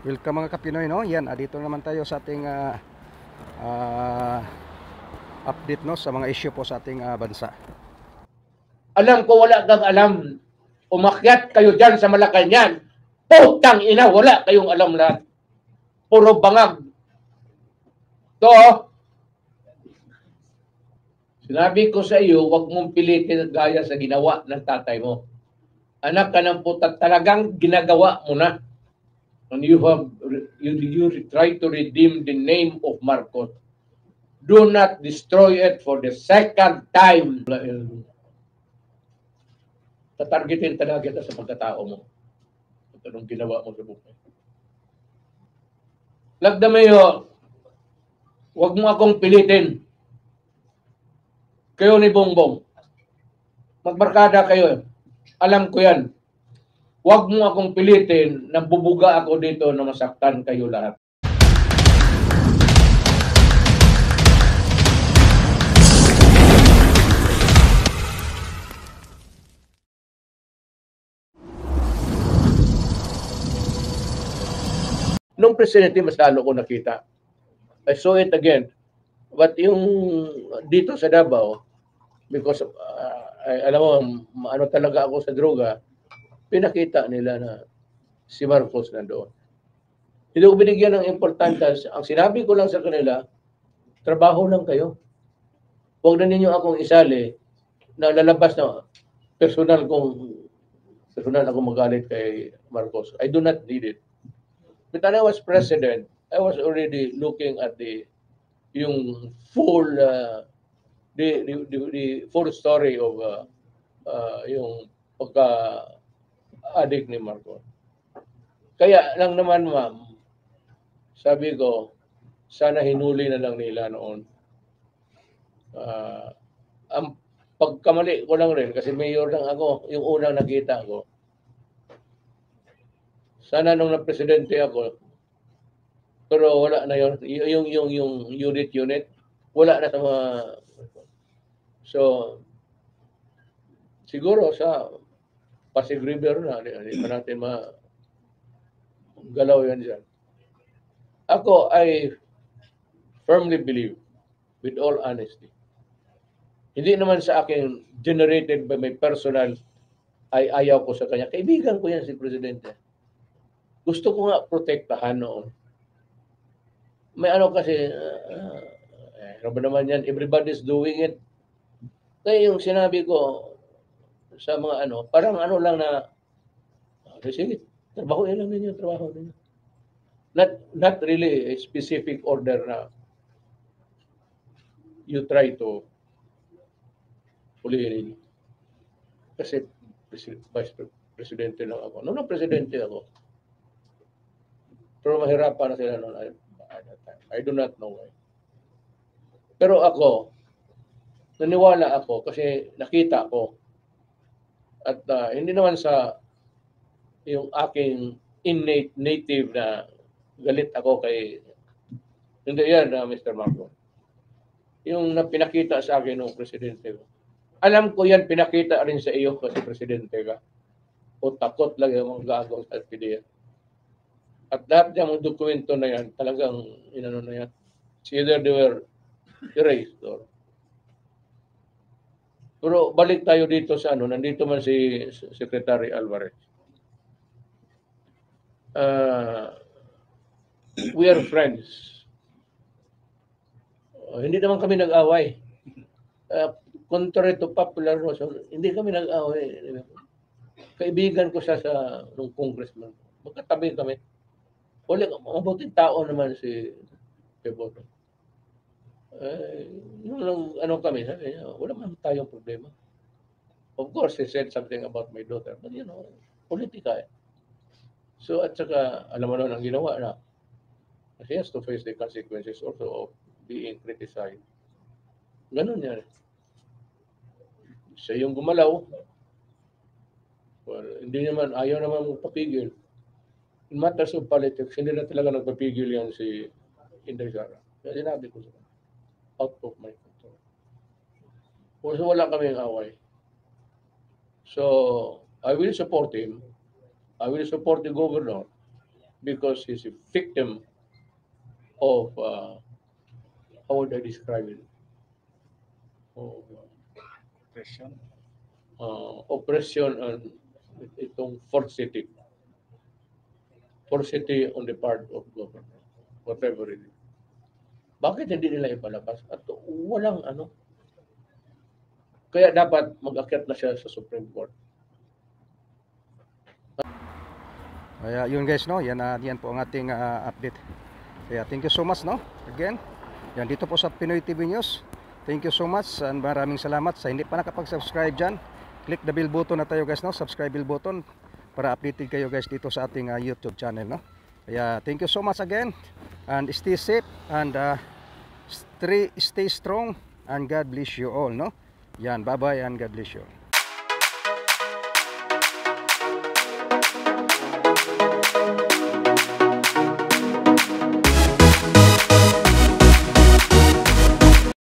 Welcome mga Kapinoy, no? Yan, dito naman tayo sa ating ah, update, no, sa mga issue po sa ating bansa. Alam ko wala kang alam. Umakyat kayo dyan sa Malacanang. Putang ina, wala kayong alam lahat. Puro bangag. To, sinabi ko sa iyo, huwag mong pilitin gaya sa ginawa ng tatay mo. Anak ka ng puta, talagang ginagawa mo na. And you try to redeem the name of Marcos. Do not destroy it for the second time. Tatargetin talaga kita sa pagkatao mo. Ito nung ginawa mo sa buhay. Lagdamayo, huwag mo akong pilitin. Kayo ni Bongbong. Magbarkada kayo. Alam ko yan. Huwag mo akong pilitin na bubuga ako dito na masaktan kayo lahat. Nung presidente, mas lalo ko nakita. I saw it again. But yung dito sa Davao, because alam mo, ano talaga ako sa droga, pinakita nila na si Marcos nandoon. Hindi ko binigyan ng importansya. Ang sinabi ko lang sa kanila, trabaho lang kayo. Huwag na ninyo akong isali na lalabas na personal ako magalit kay Marcos. I do not need it. But when I was president, I was already looking at yung full the full story of yung pagka-addict ni Marcos. Kaya lang naman, ma'am, sabi ko, sana hinuli na lang nila noon. Ang pagkamali ko lang rin, kasi mayor lang ako, yung unang nakita ko. Sana nung na-presidente ako, pero wala na yun. Yung unit, wala na sa mga... So, siguro sa Pasig River na, hindi pa natin galaw yan dyan. Ako, I firmly believe, with all honesty, hindi naman sa akin generated by my personal ay ayaw ko sa kanya. Kaibigan ko yan si Presidente. Gusto ko nga protektahan noon. May ano kasi, ano ba naman yan, everybody's doing it. Kaya yung sinabi ko sa mga ano, parang ano lang na, sige, trabaho lang ninyo, trabaho ninyo. Not really a specific order na you try to hulihin. Kasi vice presidente lang ako. Noong presidente ako, pero mahirapan na sila noon. I do not know why. Pero ako, naniwala ako kasi nakita ko. At hindi naman sa yung aking innate native na galit ako kay hindi yan Mr. Marcos. Yung pinakita sa akin ng presidente ko. Alam ko yan, pinakita rin sa iyo kasi presidente ka. O takot lang yung mga gagawin sa PDL. At lahat ng dokumento na yan, talagang inano na yan. It's either they were erased or... Pero balik tayo dito sa ano, nandito man si Secretary Alvarez. We are friends. Hindi naman kami nag-away. Contrary to popular notion, hindi kami nag-away. Kaibigan ko siya sa nung congressman. Magkatabi kami. Mabuting tao naman si Peboto. Yung ano kami, sabi niya, wala man tayong problema. Of course, he said something about my daughter. But you know, politika eh. So at saka, alam mo naman ang ginawa na, he has to face the consequences also of being criticized. Ganun yan. Siya yung gumalaw. Well, hindi naman, ayaw naman magpapigil. In matters of politics, hindi na talaga nagpapigil yan si Inday Sara. Kaya sinabi ko siya, out of my control. So wala kaming away. So, I will support him. I will support the governor. because he's a victim of, how would I describe it? Of, Oppression. oppression and itong forcity. Forcity on the part of government, whatever it is. Bakit hindi nila ipalabas? At walang ano. Kaya dapat mag-akyat na siya sa Supreme Court. Kaya yun guys, no, yan po ang ating update. Kaya thank you so much, no, again. Yan dito po sa Pinoy TV News. Thank you so much and maraming salamat. Sa hindi pa nakapag-subscribe dyan, click the bell button na tayo guys, no, subscribe bell button para updated kayo guys dito sa ating YouTube channel, no. Kaya thank you so much again and stay safe and stay strong and God bless you all, no. Yan, bye bye and God bless you.